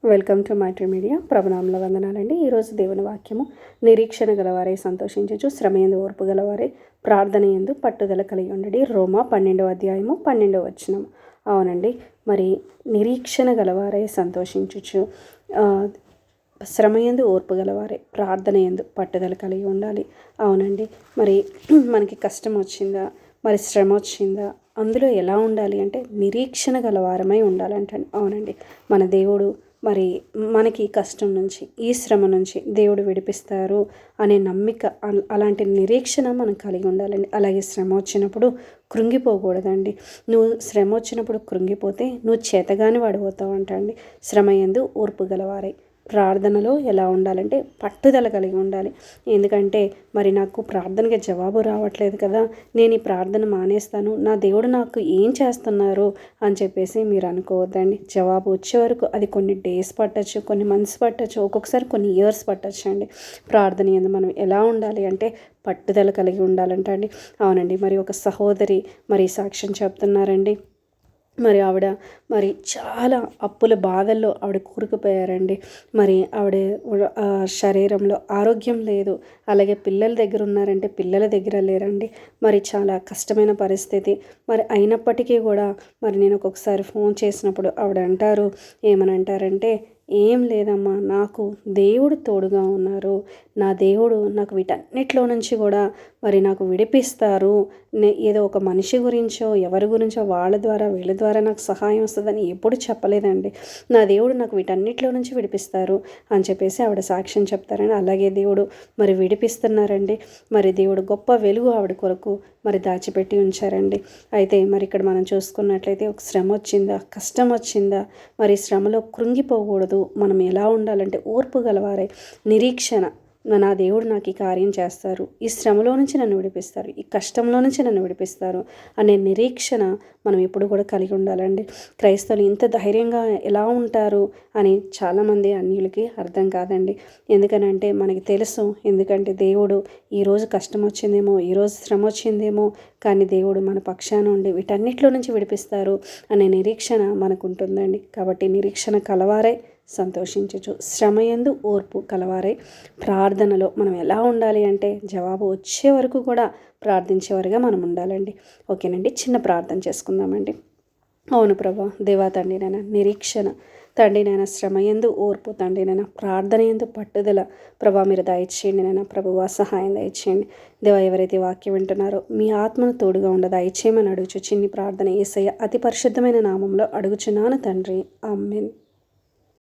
Welcome to Maitri media. ప్రభునామంలో వందనాలండి. ఈరోజు దేవుని వాక్యము, నిరీక్షణ గలవారే సంతోషించచ్చు, శ్రమయందు ఓర్పు గలవారే ప్రార్థన యందు పట్టుదల కలిగి ఉండడి. రోమా 12వ అధ్యాయము 12వ వచనం. అవునండి, మరి నిరీక్షణ గలవారే సంతోషించచ్చు, శ్రమయందు ఓర్పు గలవారే ప్రార్థన యందు పట్టుదల కలిగి ఉండాలి. అవునండి, మరి మనకి కష్టం వచ్చిందా, మరి శ్రమ వచ్చిందా, అందులో ఎలా ఉండాలి అంటే నిరీక్షణ గలవారమై ఉండాలంటండి. అవునండి, మన దేవుడు మరి మనకి ఈ కష్టం నుంచి, ఈ శ్రమ నుంచి దేవుడు విడిపిస్తారు అనే నమ్మిక, అలాంటి నిరీక్షణ మనం కలిగి ఉండాలండి. అలాగే శ్రమ వచ్చినప్పుడు కృంగిపోకూడదండి. నువ్వు శ్రమ వచ్చినప్పుడు కృంగిపోతే నువ్వు చేతగాని వాడిపోతావు అంటండి. శ్రమ యందు ఓర్పు గలవారై ప్రార్థనలో ఎలా ఉండాలంటే పట్టుదల కలిగి ఉండాలి. ఎందుకంటే మరి నాకు ప్రార్థనకి జవాబు రావట్లేదు కదా, నేను ఈ ప్రార్థన మానేస్తాను, నా దేవుడు నాకు ఏం చేస్తున్నారు అని చెప్పేసి మీరు అనుకోవద్దండి. జవాబు వచ్చే వరకు అది కొన్ని డేస్ పట్టచ్చు, కొన్ని మంత్స్ పట్టచ్చు, ఒక్కొక్కసారి కొన్ని ఇయర్స్ పట్టచ్చు అండి. ప్రార్థన యందు మనం ఎలా ఉండాలి అంటే పట్టుదల కలిగి ఉండాలంట అండి. అవునండి, మరి ఒక సహోదరి మరి సాక్ష్యం చెప్తున్నారండి. మరి ఆవిడ మరి చాలా అప్పుల బాధల్లో ఆవిడ కూరుకుపోయారండి. మరి ఆవిడ శరీరంలో ఆరోగ్యం లేదు, అలాగే పిల్లల దగ్గర ఉన్నారంటే పిల్లల దగ్గర లేరండి. మరి చాలా కష్టమైన పరిస్థితి. మరి అయినప్పటికీ కూడా మరి నేను ఒక్కొక్కసారి ఫోన్ చేసినప్పుడు ఆవిడ అంటారు, ఏమని అంటారంటే, ఏం లేదమ్మా, నాకు దేవుడు తోడుగా ఉన్నారు, నా దేవుడు నాకు వీటన్నిటిలో నుంచి కూడా మరి నాకు విడిపిస్తారు, ఏదో ఒక మనిషి గురించో ఎవరి గురించో వాళ్ళ ద్వారా వీళ్ళ ద్వారా నాకు సహాయం వస్తుందని ఎప్పుడు చెప్పలేదండి. నా దేవుడు నాకు వీటన్నిటిలో నుంచి విడిపిస్తారు అని చెప్పేసి ఆవిడ సాక్ష్యం చెప్తారని. అలాగే దేవుడు మరి విడిపిస్తున్నారండి. మరి దేవుడు గొప్ప వెలుగు ఆవిడ కొరకు మరి దాచిపెట్టి ఉంచారండి. అయితే మరి ఇక్కడ మనం చూసుకున్నట్లయితే ఒక శ్రమ వచ్చిందా, కష్టం వచ్చిందా, మరి శ్రమలో కృంగిపోకూడదు. మనం ఎలా ఉండాలంటే ఓర్పు గలవారే, నిరీక్షణ, నా దేవుడు నాకు ఈ కార్యం చేస్తారు, ఈ శ్రమలో నుంచి నన్ను విడిపిస్తారు, ఈ కష్టంలో నుంచి నన్ను విడిపిస్తారు అనే నిరీక్షణ మనం ఎప్పుడు కూడా కలిగి ఉండాలండి. క్రైస్తవులు ఇంత ధైర్యంగా ఎలా ఉంటారు అని చాలామంది అన్యులకి అర్థం కాదండి. ఎందుకనంటే మనకి తెలుసు, ఎందుకంటే దేవుడు ఈరోజు కష్టం వచ్చిందేమో, ఈరోజు శ్రమ వచ్చిందేమో, కానీ దేవుడు మన పక్షాన ఉండి వీటన్నిటిలో నుంచి విడిపిస్తారు అనే నిరీక్షణ మనకు ఉంటుందండి. కాబట్టి నిరీక్షణ కలవారే సంతోషించచ్చు, శ్రమయందు ఓర్పు కలవారై ప్రార్థనలో మనం ఎలా ఉండాలి అంటే జవాబు వచ్చే వరకు కూడా ప్రార్థించేవారుగా మనం ఉండాలండి. ఓకేనండి, చిన్న ప్రార్థన చేసుకుందామండి. అవును ప్రభా, దేవా తండ్రి నాయన, నిరీక్షణ తండ్రి నాయన, శ్రమయందు ఓర్పు తండ్రి నాయన, ప్రార్థన యందు పట్టుదల ప్రభా మీరు దయచేయండి నాయన. ప్రభువా సహాయం దయచేయండి దేవా. ఎవరైతే వాక్యం వింటున్నారో మీ ఆత్మను తోడుగా ఉండ దయచేయమని అడుగుచు చిన్ని ప్రార్థన యేసయ్య అతి పరిశుద్ధమైన నామంలో అడుగుచున్నాను తండ్రి. ఆమేన్.